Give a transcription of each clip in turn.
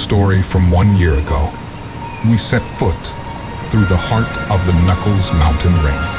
story from 1 year ago, we set foot through the heart of the Knuckles mountain range.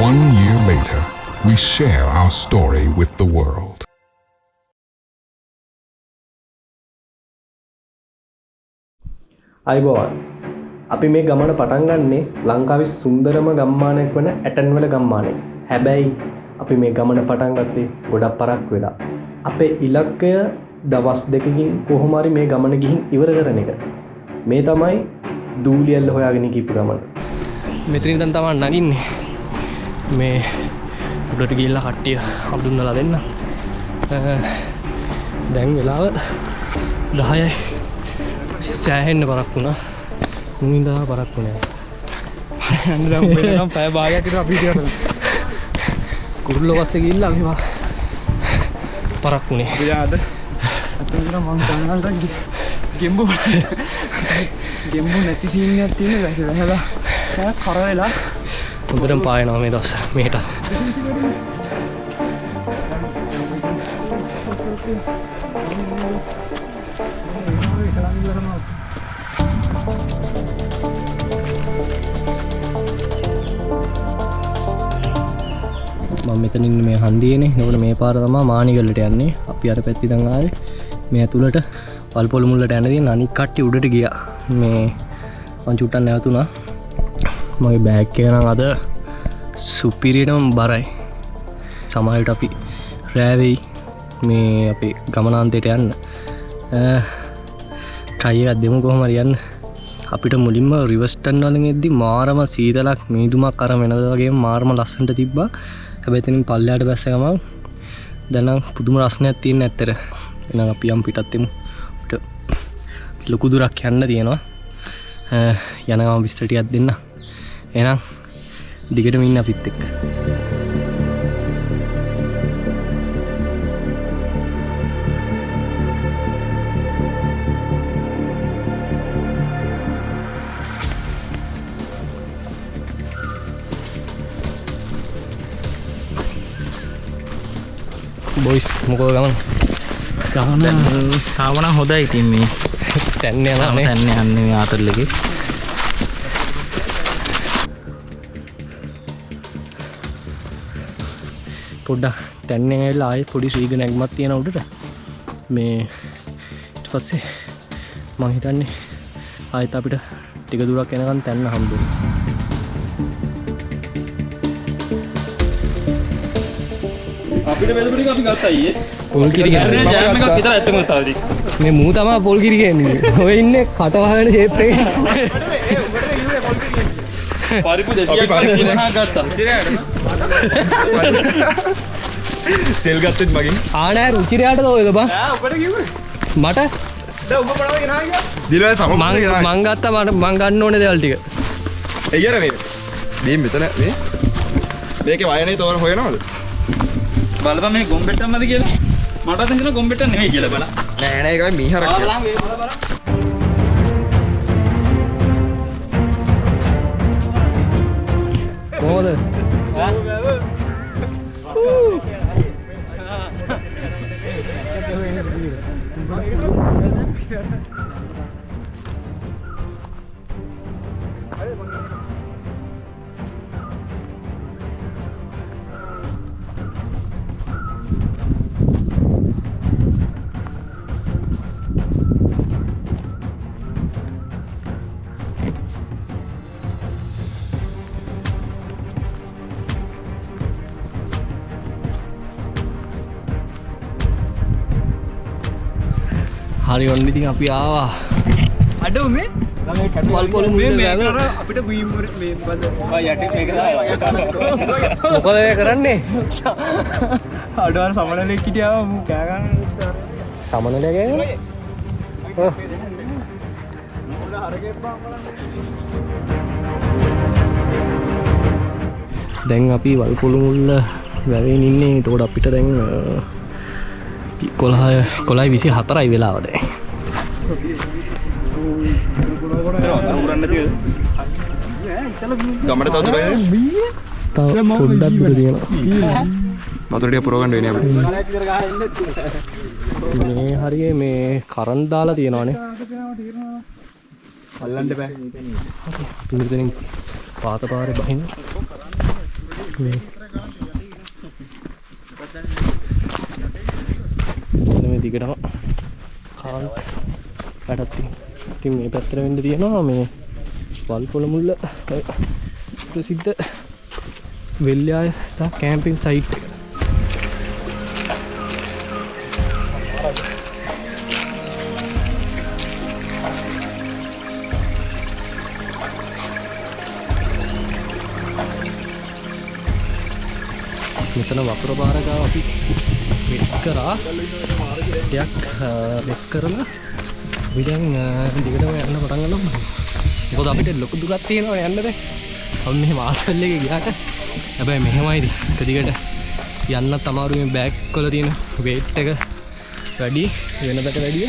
One year later, we share our story with the world. අයිබෝවන් අපි මේ ගමන පටන් ගන්නේ ලංකාවේ සුන්දරම ගම්මානයක් වන ඇටන්වල ගම්මානයේ. හැබැයි අපි මේ ගමන පටන් ගත්තේ ගොඩක් පරක් වෙලා. අපේ ඉලක්කය දවස් දෙකකින් කොහොම හරි මේ ගමන ගිහින් ඉවර කරන එක. මේ තමයි දූලියල්ල හොයාගෙන ගිහපු ගමන. මෙතනින් දැන් තමයි නගින්නේ. මේ උඩට ගිහිල්ලා කට්ටිය හඳුන්වලා දෙන්න. දැන් වෙලාව 10යි. සෑහෙන්න පරක් වුණා. මුංගින්දා පරක් වුණා. දැන් වෙනකම් පැය භාගයක් විතර අපි හිටියා. කුරුල්ල පස්සේ ගිහිල්ලා අපි පරක් වුණේ. අපි ආද අතන මං තනකට ගෙම්බු නැති සීන් එකක් තියෙනවා. වැහලා කර වෙලා හොඳටම පායනවා මේ දවස් මෙහෙට. මම මෙතන ඉන්නේ මේ හන්දියේනේ. එතකොට මේ පාර තමයි මානිගල්ලට යන්නේ. අපි අර පැත්තේ ඉඳන් ආවේ. මේ ඇතුළට වල්පොල මුල්ලට යන්න තියෙන අනික් කට්ටිය උඩට ගියා. මේ මං චුට්ටක් නැවතුණා. මගේ බෑග් එක නම් අද සුපිරියටම බරයි. සමහරවිට අපි රෑ වෙයි මේ අපේ ගමනාන්තයට යන්න. try එකක් දෙමු කොහොම හරි යන්න. අපිට මුලින්ම රිවර්ස්ටන් වලින් එද්දි මාරම සීතලක් මීදුමක් අර වෙනද වගේම මාරම ලස්සනට තිබ්බා. හැබැයි එතනින් පල්ලයට බැස්ස ගමන් දැන් නම් පුදුම රසණයක් තියෙන ඇත්තට. එහෙනම් අපි යම් පිටත් එමු. අපිට ලොකු දුරක් යන්න තියෙනවා. යන ගමන් විස්තර ටිකක් දෙන්න. එහෙනම් දිගටම ඉන්න අපිත් එක්ක. බොයිස් මොකද ගමන? ගමන හොඳයි ඉතින් මේ තැන්න යනවා තැන්න යන්නේ මේ ආතල්ලගේ. පොඩ්ඩක් තැන්න ඇවිල්ලා ආයේ පොඩි ශ්‍රීග නැග්මක් තියෙන උඩට. මේ ඊට පස්සේ මං හිතන්නේ ආයෙත් අපිට ටික දුරක් යනකම් තැන්න හම්බෙනවා. අපිට බෙදපු ටික අපි ගත්තා ඊයේ. පොල් කිරි ගන්නේ ජෑම් එකක් විතර ඇත්තම තාවදී. මේ මූ තමයි පොල් කිරි කියන්නේ. ඔය ඉන්නේ කට වහගෙන ෂේප් එකේ. පරිප්පු 200ක් ගත්තා. තෙල් ගත්තෙත් මගෙන්. ආනෑ රුචිරයාටද ඔයද බං? ඔබට කිව්වේ. මට දැන් ඔබ බලව ගෙනා ගියා. දිනවල සම මං ගත්තා මං ගන්න ඕනේ දේවල් ටික. එయ్యර මේ. මේ මෙතන මේ. මේකේ වයනේ තෝර හොයනවද? බලපන් මේ ගොම්බෙට්ටම්මද කියලා. මට හිතෙනවා ගොම්බෙට්ටම් නෙමෙයි කියලා බලන්න. නෑ නෑ ඒකයි මීහරක් කියලා. බලන්න මේ බලන්න. කොහොමද? හරි ඔන්න ඉතින් අපි ආවා. අඩෝ මේ වල්පොල මුල්ල වැව. අපිට බීම් මේ බද යටි මේක දාලා මොකද මේ කරන්නේ? අඩවර සමනලෙක් හිටියාව මු කෑ ගන්න සමනලයා ගෑනේ. ඔව්. දැන් අපි වල්පොල මුල්ල වැවෙන් ඉන්නේ. එතකොට අපිට දැන් 11:24යි වෙලාව දැන්. ගමට තවදුරටද? තව පොඩ්ඩක් දුර තියෙනවා. වතුර ටික පුරව ගන්න වෙන්නේ අපිට. මේ හරිය මේ කරන් දාලා තියෙනවානේ. අල්ලන්න බෑ. මෙතනින් පාත පාරේ බහින්න. මේ මේ දිගටම කාල් පැටක් තියෙනවා. ඉතින් මේ පැත්තට වෙන්න තියෙනවා මේ වල්පොල මුල්ල ප්‍රසිද්ධ වෙල්යාය සහ කැම්පින් සයිට් එක. මෙතන වතුර පාර ගාව අපි වෙස් කරා. ටිකක් වෙස් කරලා අපි දැන් දිගටම යන්න පටන් ගන්නවා. මොකද අපිට ලොකු දුරක් තියෙනවා යන්න දැන්. අපි මෙහෙම ආස්පල් එකේ ගියාට හැබැයි මෙහෙමයි එක දිගට යන්නත් අමාරු. මේ බෑග් වල තියෙන weight එක වැඩි වෙනදට වැඩිය.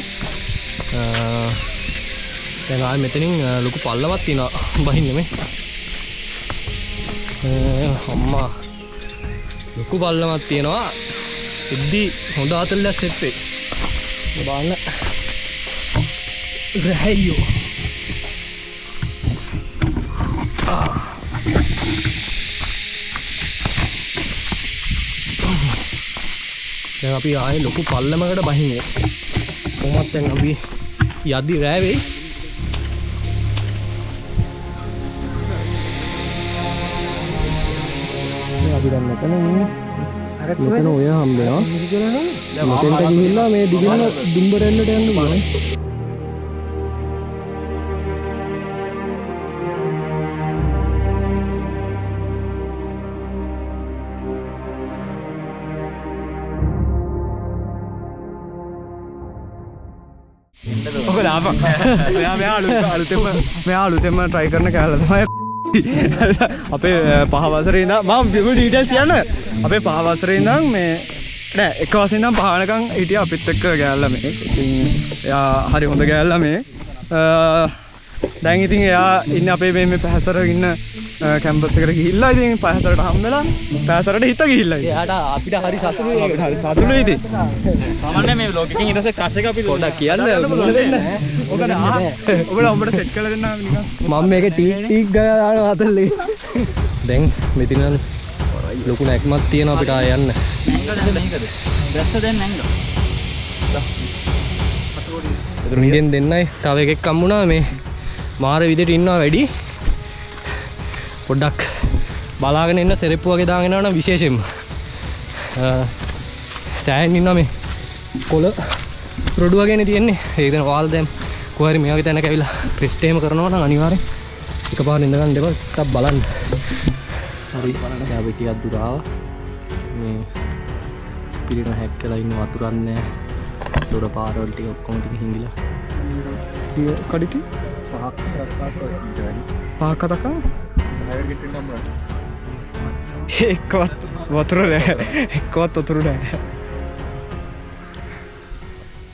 දැන් ආයෙ මෙතනින් ලොකු පල්ලමක් තියෙනවා බහින්න මේ. අම්මා ලොකු පල්ලමක් තියෙනවා. ඉද්දි හොඳ අතල්ලක් සෙට් වෙයි. බලන්න රැයෝ. දැන් අපි ආයේ ලොකු පල්ලමකට බහින්නේ. කොහොමත් දැන් අපි යද්දි රෑ වෙයි. අපි දැන් මෙතන මෙතන ඔය හම්බ වෙනවා. මෙතෙන්ට ගිහිල්ලා මේ දිගින් දුම්බරෙල්ලට යන්න ඕනේ. ඔක දාපන්. මෙයා අලුතෙන්ම try කරන කෑල්ල තමයි. අපේ පහ වසරේ ඉඳන් මම ඩීටේල්ස් කියන්න. අපේ පහ වසරේ ඉඳන් මේ නෑ එක වසරේ ඉඳන් පහ වෙනකන් හිටියා අපිත් එක්ක ගෑල්ලා මේ. ඉතින් එයා හරි හොඳ ගෑල්ලා මේ. දැන් ඉතින් එයා ඉන්නේ අපේ මේ පහසර ඉන්න කැම්පස් එකට ගිහිල්ලා ඉතින් පහසරට හම්බෙලා පහසරට හිත ගිහිල්ලා. එයාට අපිට හරි සතුටුයි. අපිට හරි සතුටුයි ඉතින්. සාමාන්‍ය මේ vlog එකකින් ඊට පස්සේ crush එක අපි පොඩ්ඩක් කියන්න මොකද දෙන්න. ඔබට සෙට් කරලා දෙන්නා නිකන්. මම මේක ටීක් ගාලා දානවා අතල්ලේ. දැන් මෙතන ලොකු නැක්මක් තියෙනවා අපිට ආය යන්න. දැස්ස දැන් නැංග. ඉන්දියන් දෙන්නයි තව එකෙක් හම්බුණා මේ මාර විදිහට ඉන්නවා වැඩි. පොඩ්ඩක් බලාගෙන ඉන්න සෙරෙප්පු වගේ දාගෙන යනවා විශේෂයෙන්ම. සෑහෙන් ඉන්නවා මේ කොළ රොඩු වගේනේ තියෙන්නේ. ඒක දැන් ඔයාලා දැන් කොහරි මේ වගේ තැනක ඇවිල්ලා ටෙස්ට් එහෙම කරනවා නම් අනිවාර්යෙන් එකපාරට ඉඳ ගන්න දෙපා ටිකක් බලන්න. හරි බලන්න අපි ටිකක් දුර ආවා. මේ පිළින හැක් කරලා ඉන්න වතුරක් නැහැ. දොර පාරවල් ටික ඔක්කොම ටික හිඳිලා. කඩිති පහක් කතකා එක්කවත් වතුර නෑ. එක්කවත් වතුර නෑ.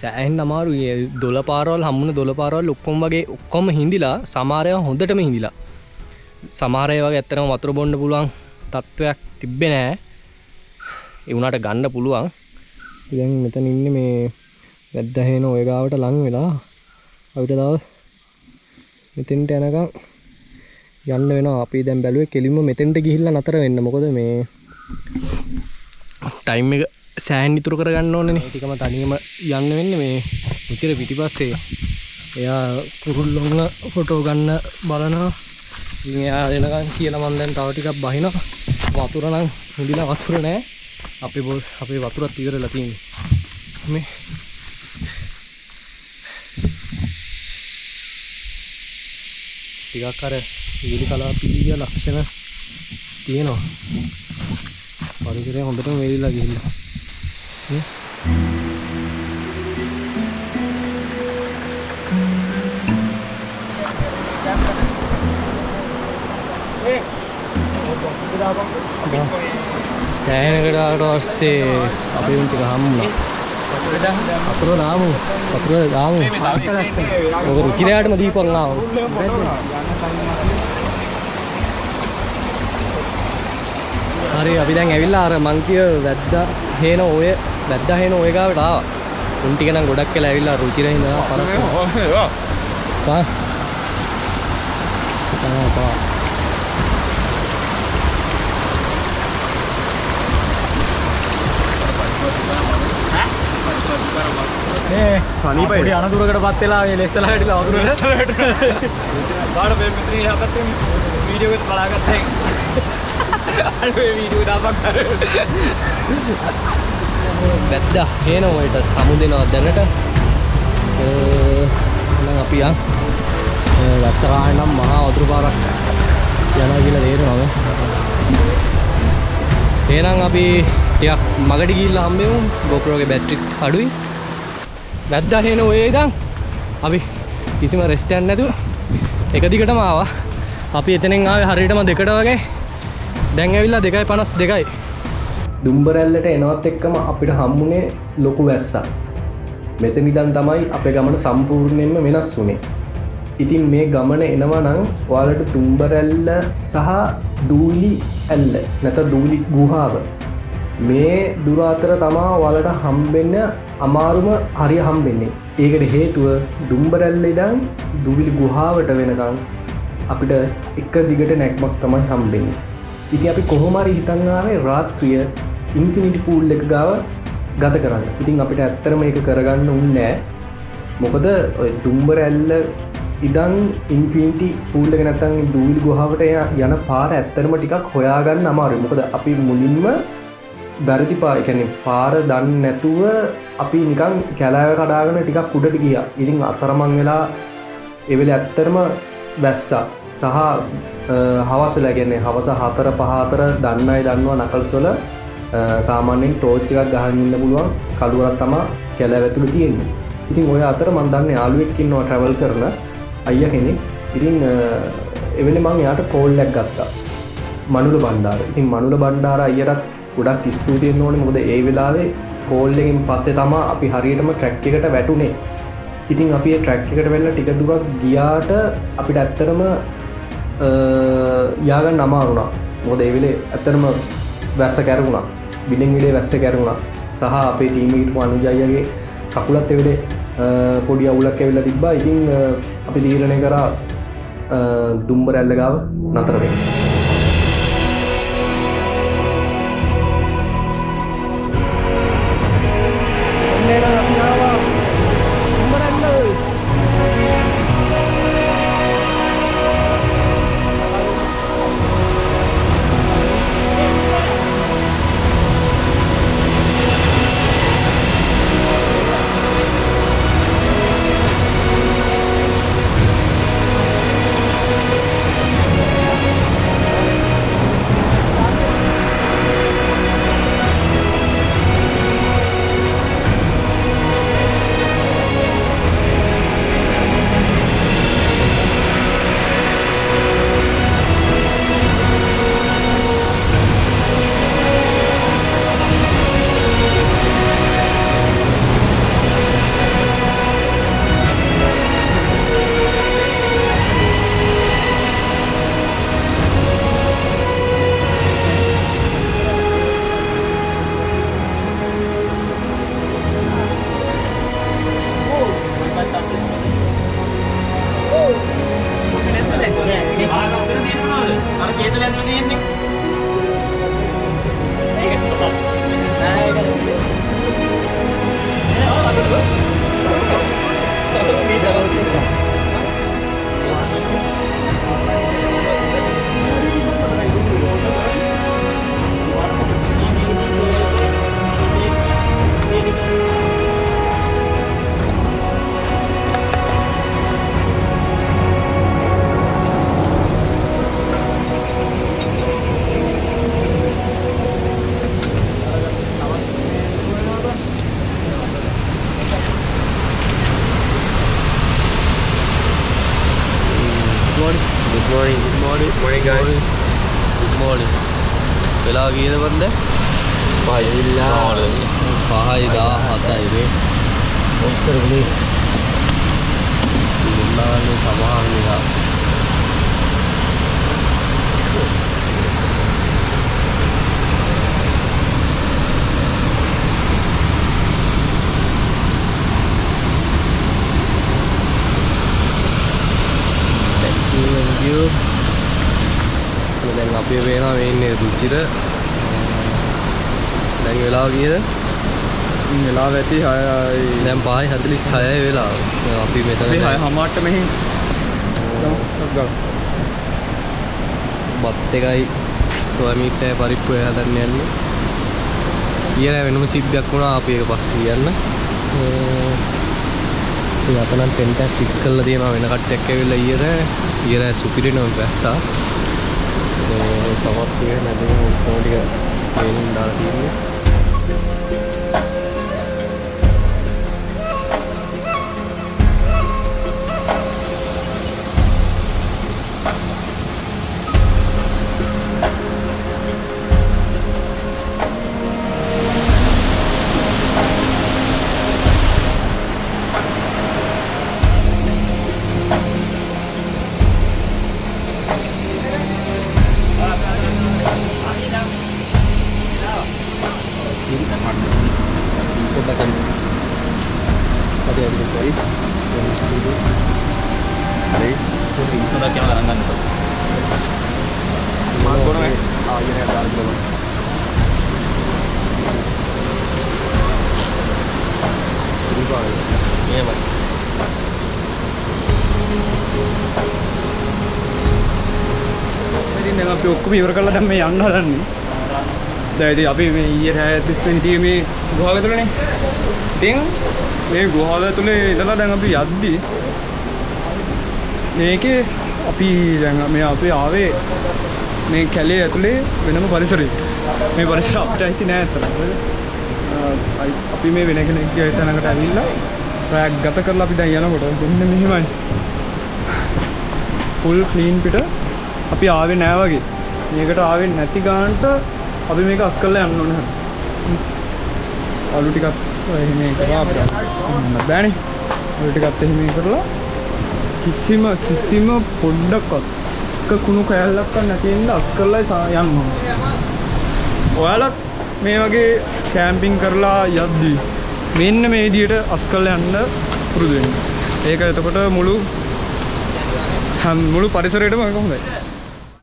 සෑහෙන් අමාරුයි. දොළ පාරවල් හම්බුන දොළ පාරවල් ඔක්කොම වගේ ඔක්කොම හිඳිලා සමහර ඒවා හොඳටම හිඳිලා. සමහර ඒවා වගේ ඇත්තටම වතුර බොන්න පුළුවන් තත්ත්වයක් තිබ්බේ නෑ. ඒ වුණාට ගන්න පුළුවන්. දැන් මෙතන ඉන්නේ මේ වැද්දා හේන ඔය ගාවට ලං වෙලා අපිට තව මෙතෙන්ට යනකම් යන්න වෙනවා. අපි දැන් බැලුවේ කෙලින්ම මෙතෙන්ට ගිහිල්ලා නතර වෙන්න. මොකද මේ ටයිම් එක සෑහෙන ඉතුරු කරගන්න ඕනේ නේ. ටිකම තනියම යන්න වෙන්නේ මේ උතිර පිටිපස්සේ. එයා කුරුල්ලොංග ෆොටෝ ගන්න බලනවා. ඉතින් එයා එනකන් කියලා මම දැන් තව ටිකක් බහිනවා. වතුර නම් හුලිලා වතුර නෑ. අපේ වතුරත් ඉවරලා තියෙන්නේ. මේ ටිකක් අර විලි කලාපීය ලක්ෂණ තියෙනවා. පරිසරය හොඳටම වෙලිලා ගිහිල්ලා. සෑහෙනකට පස්සේ අපි උන් ටික හම්බුණා. වතුර දාමු. ඔක රුචිරයාටම දීපන් ආව. හරි අපි දැන් ඇවිල්ලා අර මං කිය වැද්දා හේන ඔය ගාවට ආවා. උන් ටික නම් ගොඩක් වෙලා ඇවිල්ලා රුචිරේ ඉඳලා පරක්. පා. සනීපයි. පොඩි අනතුරකටපත් වෙලා මේ ලෙස්සලා හැටිලා වතුරට. බාඩ මේ මෙතන යහපත් වීඩියෝ එකක් බලාගත්තා. අර මේ වීඩියෝ දාපක් කරේ. වැද්දා හේන ඔයට සමු දෙනවා දැනට. නම් අපි යන් වැස්සරාය නම් මහා වතුර පාරක් යනවා කියලා තේරෙනවා. එහෙනම් අපි ටිකක් මගට ගිහිල්ලා හම්බෙමු. GoPro ගේ බැටරිත් අඩුයි. වැද්දා හේන ඔය ඉඳන් අපි කිසිම රෙස්ට් එකක් නැතුව එක දිගටම ආවා. අපි එතනින් ආවේ හරියටම 2ට වගේ. දැන් ඇවිල්ලා 2:52යි. දුම්බරැල්ලට එනවත් එක්කම අපිට හම්බුනේ ලොකු වැස්සක්. මෙතන ඉඳන් තමයි අපේ ගමන සම්පූර්ණයෙන්ම වෙනස් වුනේ. ඉතින් මේ ගමන එනවා නම් ඔයාලට දුම්බරැල්ල සහ දූලි ඇල්ල නැත්නම් දූලි ගුහාව මේ දුර අතර තමා ඔයාලට හම්බෙන්න අමාරුම හරිය හම්බෙන්නේ. ඒකට හේතුව දුම්බරැල්ල ඉඳන් දූලි ගුහාවට වෙනකන් අපිට එක දිගට නැක්මක් තමයි හම්බෙන්නේ. ඉතින් අපි කොහොම හරි හිතන් ආවේ රාත්‍රිය ඉන්ෆිනිටි පූල් එක ගාව ගත කරන්න. ඉතින් අපිට ඇත්තටම ඒක කරගන්න උන්නේ නැහැ. මොකද ඔය දුම්බරැල්ල ඉඳන් ඉන්ෆිනිටි පූල් එක නැත්තම් දූවිලි ගුහාවට යන පාර ඇත්තටම ටිකක් හොයාගන්න අමාරුයි. මොකද අපි මුලින්ම වැරදි පාර දන්නේ නැතුව අපි නිකන් කැලෑව කඩාගෙන ටිකක් උඩට ගියා. ඉතින් අතරමං වෙලා ඒ වෙලේ ඇත්තටම වැස්සා සහ හවසලා කියන්නේ හවස 4-5 අතර දන්න අය දන්නවා නකල්ස් වල සාමාන්‍යයෙන් ටෝච් එකක් ගහගෙන ඉන්න පුළුවන් කළුවරක් තමයි කැලෑව ඇතුළේ තියෙන්නේ. ඉතින් ඔය අතර මම දන්නේ යාළුවෙක් ඉන්නවා ට්‍රැවල් කරන අයියා කෙනෙක්. ඉතින් එවෙලේ මම එයාට කෝල් එකක් ගත්තා. මනුල බණ්ඩාර. ඉතින් මනුල බණ්ඩාර අයියටත් ගොඩක් ස්තුතියි වෙන්න ඕනේ. මොකද ඒ වෙලාවේ කෝල් එකෙන් පස්සේ තමයි අපි හරියටම ට්‍රැක් එකට වැටුනේ. ඉතින් අපි ඒ ට්‍රැක් එකට වෙලා ටික දුරක් ගියාට අපිට ඇත්තටම යාගන්න අමාරු වුණා. මොකද ඒ වෙලේ ඇත්තටම වැස්ස කැරුණා. බිඩින් විලේ වැස්ස කැරුණා. සහ අපේ ටීම් එකේ අනුජ අයියාගේ කකුලත් ඒ වෙලේ පොඩි අවුලක් ඇවිල්ලා තිබ්බා. ඉතින් අපි තීරණය කරා දුම්බරැල්ල ගාව නතර වෙන්න. morning guys. good morning වෙලා කීයද බන්ද? 5යි 17යි නේ. ඔක්කොරනේ මුන්නානේ සමාන නිසා දැන් අපි වෙනවා මේ ඉන්නේ දුච්චිට. දැන් වෙලාව කීයද? වෙලාව ඇති 6යි. දැන් 5:46යි වෙලාව. අපි මෙතන අපි 6:00ට මෙහෙන් බත් එකයි ස්වාමීට්ටයි පරිප්පු හදන්න යන්නේ. ඊයේ වෙනම සිද්ධියක් වුණා අපි ඒක පස්සේ කියන්න. ඉතින් අපනම් ටෙන්ට් එක ෆික්ස් කරලා තියෙනවා වෙන කට්ටියක් ඇවිල්ලා ඊයේ සුපිරිනම බැස්සා. තවත් තියෙන නැදේ ඔක්කොම ටික මේලින් දාලා තියෙන්නේ. දැන් අපි ඔක්කොම ඉවර කරලා දැන් මේ යන්න හදන්නේ. දැන් ඉතින් අපි මේ ඊයේ රෑ තිස්සේ හිටියේ මේ ගුහාව ඇතුළේනේ. ඉතින් මේ ගුහාව ඇතුළේ ඉඳලා දැන් අපි යද්දි මේකේ අපි දැන් මේ අපි ආවේ මේ කැලේ ඇතුලේ වෙනම පරිසරයක. මේ පරිසර අපිට ඇති නෑ අතට. අපි මේ වෙන කෙනෙක්ගේ තැනකට ඇවිල්ලා රැක් ගත කරලා අපි දැන් යනකොට දෙන්න මෙහෙමයි. ෆුල් ක්ලීන් පිට අපි ආවේ නෑ වගේ. මේකට ආවේ නැති ගානට අපි මේක අස් කරලා යන්න ඕනේ. අලු ටිකක් එහෙම කරලා අපිට බෑනේ. අලු ටිකත් එහෙම කරලා කිසිම පොඩ්ඩක්වත් කුණු කෑල්ලක් නැති ඉන්න අස් කරලා යන්න ඕනේ. ඔයාලත් මේ වගේ කැම්පින් කරලා යද්දී මෙන්න මේ විදියට අස් කරලා යන්න පුරුදු වෙන්න. ඒක එතකොට මුළු පරිසරයටම හොඳයි.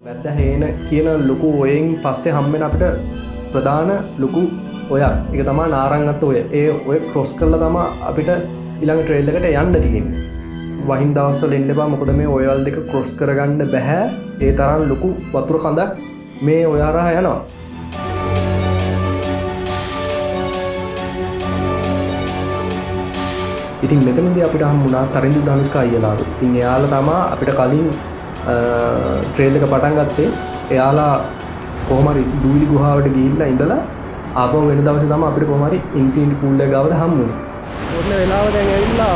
වැද්ද හේන කියන ලොකු ඔයෙන් පස්සේ හම්බෙන අපිට ප්‍රධාන ලොකු ඔයක්. ඒක තමයි නාරංගත් ඔය. ඒ ඔය ක්‍රොස් කරලා තමයි අපිට ඊළඟ ට්‍රේල් එකට යන්න තියෙන්නේ. වහින් දවස්වල එන්න එපා. මොකද මේ ඔයවල් දෙක ක්‍රොස් කරගන්න බෑ. ඒ තරම් ලොකු වතුර කඳක් මේ ඔය හරහා යනවා. ඉතින් මෙතනදී අපිට හම්බුණා තරිඳු ධනුෂ්ක අයියලාට. ඉතින් එයාලා තමයි අපිට කලින් ට්‍රේල් එක පටන් ගත්තේ. එයාලා කොහොම හරි දූවිලි ගුහාවට ගිහිල්ලා ඉඳලා ආපහු වෙන දවසේ තමයි අපිට කොහොම හරි ඉන්ෆිනිටි පූල් එක ගාවට හම්බුනේ. ඔන්න වෙලාව දැන් ඇවිල්ලා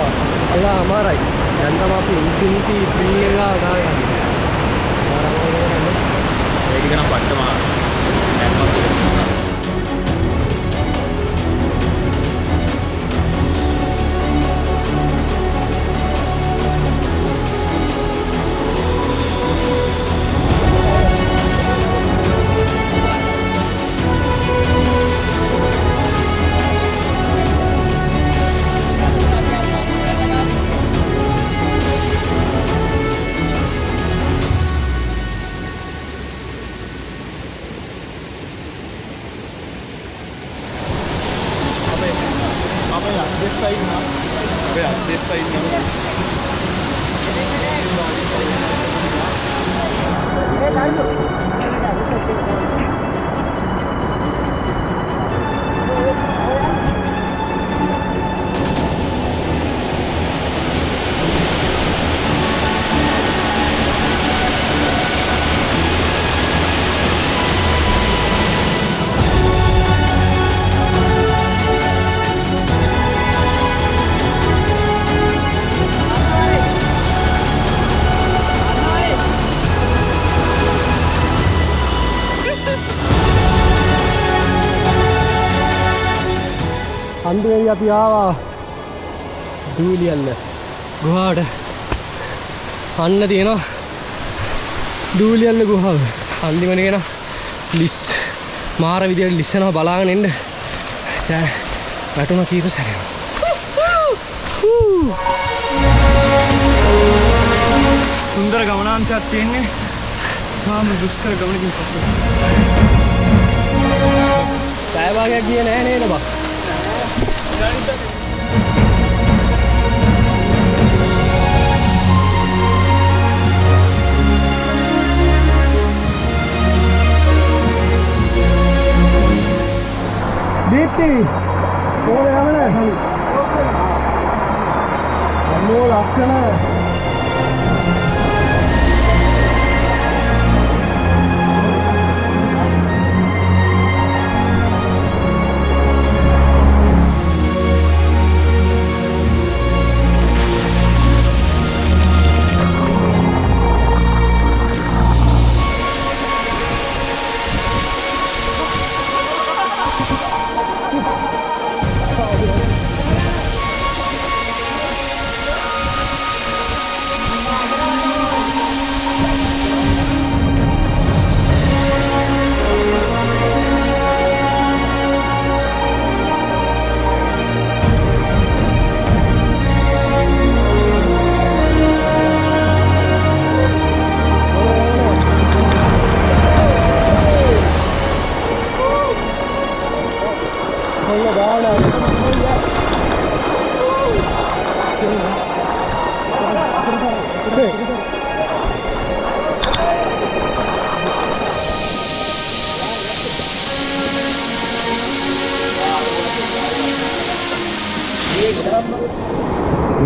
අල්ලා අමාරයි. දැන් තමයි අපි ඉන්ෆිනිටි පූල් එක ගාව දාගන්නේ. ඒක නම් පට්ටම අපි ආවා දූලියල්ල ගුහාවට. අන්න තියෙනවා දූලියල්ල ගුහාව. අන්තිමට ගෙන ලිස් මාර විදියට ලිස්සනවා බලාගෙන එන්න. වැටුණා කීප සැරයක්. සුන්දර ගමනාන්තයක් තියෙන්නේ. තාම දුෂ්කර ගමනකින් පස්සේ. පැය භාගයක් ගියේ නෑ නේද බා? දීප්ති කොහොමද යන්නේ? අම්මෝ ලක්ෂණ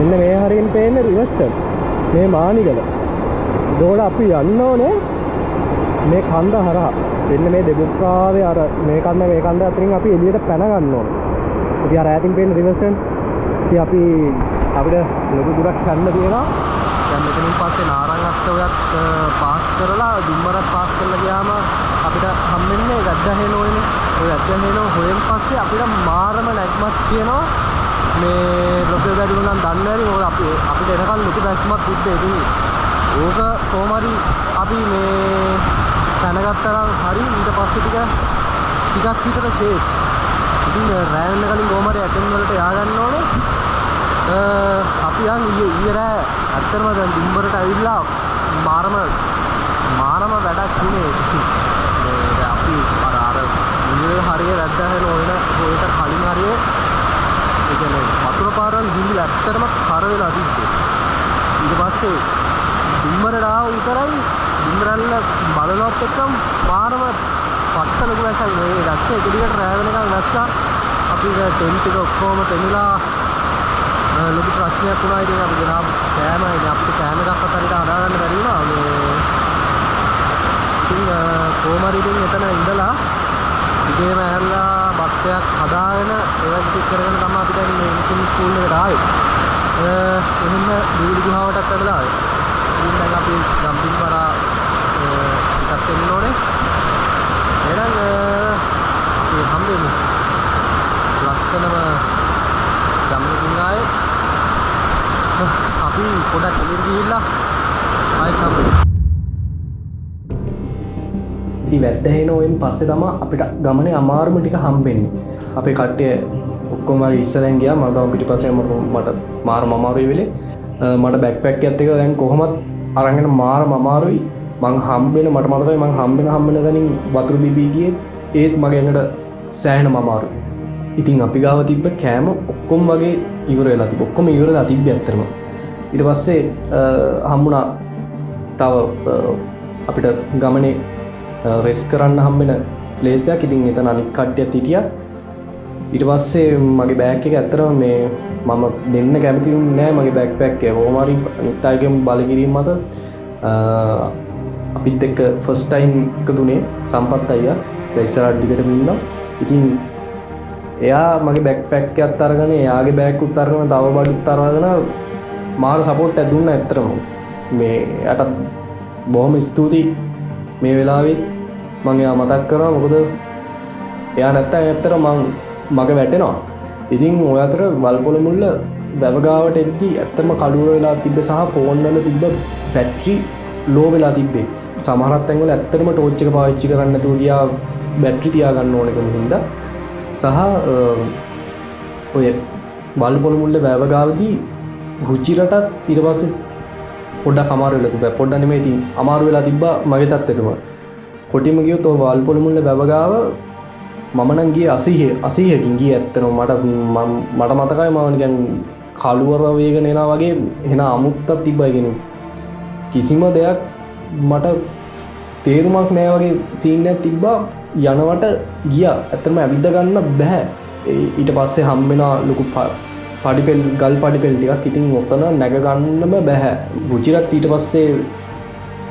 මෙන්න මේ හරියෙන් පේන රිවර්ස් මේ මානිගල. ඒකෝට අපි යන්න ඕනේ මේ කන්ද හරහා. මෙන්න මේ දෙබුක්කාවේ අර මේ කන්ද අතරින් අපි එළියට පැන ගන්න ඕනේ. ඉතින් අර ඈතින් පේන රිවර්ස් එක. ඉතින් අපි අපිට ලොකු දුරක් යන්න තියෙනවා. දැන් මෙතනින් පස්සේ නාරංගස්ත ඔයත් පාස් කරලා දුම්බරත් පාස් කරලා ගියාම අපිට හම්බෙන්නේ ගඩ්ඩහේන ඕනේ. ඔය ගඩ්ඩහේන හොයන් පස්සේ අපිට මාරම නැග්මක් තියෙනවා. මේ ලොකු වැඩි වුණා නම් දන්නේ නැහැ. මොකද අපිට එනකන් ලොකු බැස්මක් තිබ්බේ. ඉතින් ඕක කොහොම හරි අපි මේ දැනගත්තා නම් හරි. ඊට පස්සේ ටිකක් විතර ෂේප්. ඉතින් රෑ වෙන කලින් කොහොම හරි ඇටෙන් වලට යා ගන්න ඕනේ. අපි යන් ඊයේ රෑ ඇත්තටම දැන් දුම්බරට ඇවිල්ලා මාරම වැඩක් වුණේ. මේ අපි අර මුල් හරිය වැද්දා වෙන ඔයට කලින් හරිය ඒ කියන්නේ වතුර පාරවල් හිඳිල ඇත්තටම කර වෙලා තිබ්බේ. ඊට පස්සේ දුම්බරට ආව විතරයි දුම්බරල්ල බලනවත් එක්කම මාරම පට්ට ලොකු වැස්සක් මේ දැස්සේ එක දිගට රෑ වෙනකන් වැස්සා. අපි ටෙන්ට් එක ඔක්කොම තෙමිලා ලොකු ප්‍රශ්නයක් වුණා. ඉතින් අපි ගෙනාව කෑම අපිට කෑම එකක් අතරින් හදාගන්න බැරි වුණා. මේ ඉතින් කොහොම හරි ඉතින් එතන ඉඳලා ඉතේම ඇරලා බක්සයක් හදාගෙන ඒවත් ටික කරගෙන තමයි අපිට මේ මුස්ලිම් ස්කූල් එකට ආවේ. එහෙම දූලි ගුහාවටත් ඇදලා ආවේ. ඉතින් දැන් අපි ජම්පින් පාරා ටිකක් එන්න ඕනේ. එහෙනම් අපි හම්බෙන්නේ ලස්සනම ගම්මකින් ආයේ අපි පොඩක් එළියට ගිහිල්ලා ආයෙත් හම්බෙමු. ඉතින් වැද්දහේන ඔයින් පස්සේ තමයි අපිට ගමනේ අමාරුම ටික හම්බෙන්නේ. අපේ කට්ටිය ඔක්කොම ඉස්සරෙන් ගියා. මම තමයි පිටිපස්සේ මට මාරම අමාරුයි වෙලේ. මට බෑක්පැක් එකත් එක දැන් කොහොමත් අරගෙන මාරම අමාරුයි. මං මට මතකයි මං හම්බෙන තැනින් වතුර බිබී ගියේ ඒත් මගේ ඇඟට සෑහෙනම අමාරුයි. ඉතින් අපි ගාව තිබ්බ කෑම ඔක්කොම වගේ ඉවර වෙලා තිබ්බ. ඔක්කොම ඉවර වෙලා තිබ්බේ ඇත්තටම. ඊට පස්සේ හම්බුණා තව අපිට ගමනේ රෙස් කරන්න හම්බෙන ප්ලේස් එකක්. ඉතින් එතන අනිත් කට්ටියත් හිටියා. ඊට පස්සේ මගේ බෑග් එක ඇත්තටම මේ මම දෙන්න කැමති නෑ මගේ බෑක්පැක් එක. කොහොම හරි අනිත් අයගෙන් බල කිරීම මත අපිත් එක්ක ෆස්ට් ටයිම් එකදුනේ සම්පත් අයියා. ඉස්සරහට දිගටම ඉන්නවා. ඉතින් එයා මගේ බෑක්පැක් එකත් අරගෙන එයාගේ බෑග් උත් අරගෙන තව බඩුත් අරගෙන මාර සපෝට් එකක් දුන්නා ඇත්තටම. මේ එයාට බොහොම ස්තුතියි මේ වෙලාවේ මම එයා මතක් කරනවා. මොකද එයා නැත්තම් ඇත්තට මගේ වැටෙනවා. ඉතින් ඔය අතර වල්පොල මුල්ල වැවගාවට එද්දී ඇත්තම කළුර වෙලා තිබ්බ සහ ෆෝන් වල තිබ්බ බැටරි ලෝ වෙලා තිබ්බේ. සමහරක් තැන්වල ඇත්තටම ටෝච් එක පාවිච්චි කරන්න නැතුව ගියා බැටරි තියාගන්න ඕනකම හින්දා. සහ ඔය වල්පොල මුල්ල වැවගාවදී රුචිරටත් ඊට පස්සේ පොඩ්ඩක් අමාරු වෙලා තිබ්බා. පොඩ්ඩක් නෙමෙයි ඉතින් අමාරු වෙලා තිබ්බා මගේ තත්ත්වෙටම. කොටිම ගියොත් ඔය වල්පොල මුල්ල වැවගාව මම නම් ගියේ 80කින් ගියේ ඇත්තටම මට මතකයි මම නිකන් කළුවර වේගන එනවා වගේ එන අමුත්තක් තිබ්බා කියන්නේ. කිසිම දෙයක් මට තේරුමක් නැහැ වගේ සීන් එකක් තිබ්බා යනවට ගියා. ඇත්තටම ඇවිද්ද ගන්න බෑ. ඊට පස්සේ හම්බ වෙනා ලොකු පඩිපෙල් ගල් පඩිපෙල් ටිකක් ඉතින් ඔතන නැග ගන්නම බෑ. රුචිරත් ඊට පස්සේ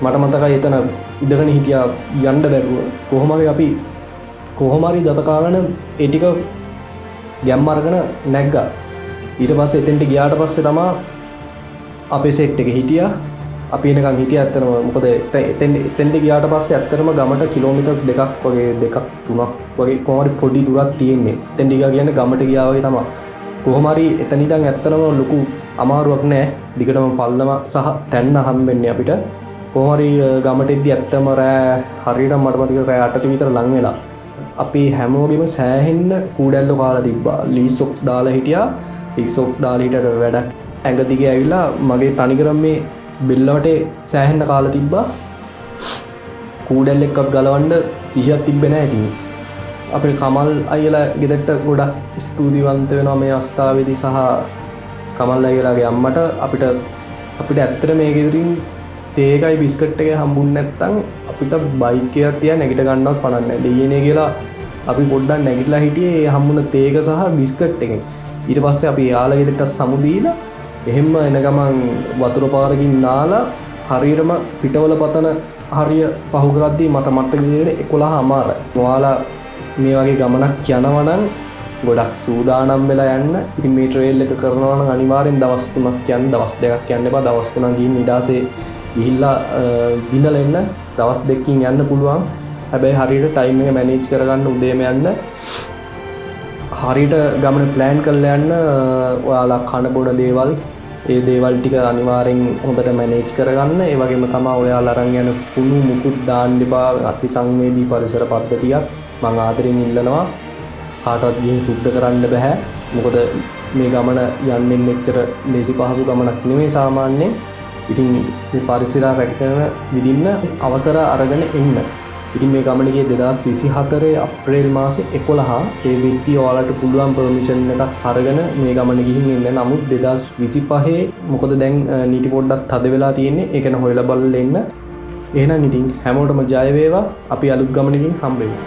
මට මතකයි එතන ඉඳගෙන හිටියා යන්න බැරුව. කොහොම හරි අපි කොහොම හරි දත කාගෙන ඒ ටික ගැම්ම අරගෙන නැග්ගා. ඊට පස්සේ එතෙන්ට ගියාට පස්සේ තමයි අපේ සෙට් එක හිටියා. අපි එනකන් හිටියා ඇත්තටම මොකද එතෙන්ට ගියාට පස්සේ ඇත්තටම ගමට කිලෝමීටර්ස් 2ක් වගේ 2-3ක් වගේ කොහොම හරි පොඩි දුරක් තියෙන්නේ. එතෙන්ට ගියා කියන්නේ ගමට ගියා වගේ තමයි. කොහොම හරි එතන ඉඳන් ඇත්තටම ලොකු අමාරුවක් නෑ. දිගටම පල්ලම සහ තැන්න හම්බෙන්නේ අපිට. කොහොම හරි ගමට එද්දි ඇත්තම රෑ හරියට මට මතක රෑ 8ට විතර ලඟ වෙලා. අපි හැමෝගෙම සෑහෙන්න කූඩැල්ලෝ කාලා තිබ්බා. ලීස් සොක්ස් දාලා හිටියා. ලීස් සොක්ස් දාලා හිටියට වැඩක් ඇඟ දිගේ ඇවිල්ලා මගේ තනිකරම මේ බෙල්ලවටේ සෑහෙන්න කාලා තිබ්බා. කූඩැල් එකක් ගලවන්න සිහියක් තිබ්බේ නැහැ ඉතින්. අපේ කමල් අයියලා ගෙදරට ගොඩක් ස්තුතිවන්ත වෙනවා මේ අවස්ථාවේදී සහ කමල් අයියලාගේ අම්මට අපිට ඇත්තට මේ ගෙදරින් තේ එකයි බිස්කට් එකයි හම්බුනේ නැත්තම් අපිට බයික් එකක් තියා නැගිට ගන්නවත් පණක් නැහැ. දෙයියනේ කියලා අපි පොඩ්ඩක් නැගිටලා හිටියේ ඒ හම්බුන තේ එක සහ බිස්කට් එකෙන්. ඊට පස්සේ අපි යාලා ගෙදරට සමු දීලා එහෙම එන ගමන් වතුර පාරකින් නාලා හරියටම පිටවල පතන හරිය පහු කරද්දී මට මතක විදිහට 11:00. ඔයාලා මේ වගේ ගමනක් යනවා නම් ගොඩක් සූදානම් වෙලා යන්න. ඉතින් මේ ට්‍රේල් එක කරනවා නම් අනිවාර්යෙන් දවස් 3ක් යන්න, දවස් 2ක් යන්න එපා. දවස් 3ක් ගිහින් ඊඩාසේ ගිහිල්ලා බිඳලා එන්න. දවස් 2කින් යන්න පුළුවන්. හැබැයි හරියට ටයිම් එක මැනේජ් කරගන්න උදේම යන්න. හරියට ගමන ප්ලෑන් කරලා යන්න. ඔයාලා කන බොන දේවල් ඒ දේවල් ටික අනිවාර්යෙන් හොඳට මැනේජ් කරගන්න. ඒ වගේම තමයි ඔයාලා අරන් යන කුණු මුකුත් දාන්න එපා. අතිසංවේදී පරිසර පද්ධතියක් මම ආදරෙන් ඉල්ලනවා. කාටවත් ගිහින් සුද්ධ කරන්න බෑ. මොකද මේ ගමන යන්නේ මෙච්චර ලේසි පහසු ගමනක් නෙමෙයි සාමාන්‍යයෙන්. ඉතින් මේ පරිසර රැකගෙන විදින්න අවසර අරගෙන එන්න. ඉතින් මේ ගමන ගියේ 2024 අප්‍රේල් මාසේ 11. ඒ වෙද්දී ඔයාලට පුළුවන් පර්මිෂන් එකක් අරගෙන මේ ගමන ගිහින් එන්න. නමුත් 2025 මොකද දැන් නීති පොඩ්ඩක් තද වෙලා තියෙන්නේ. ඒක න හොයලා බලලා එන්න. එහෙනම් ඉතින් හැමෝටම ජය වේවා. අපි අලුත් ගමනකින් හම්බ වෙමු.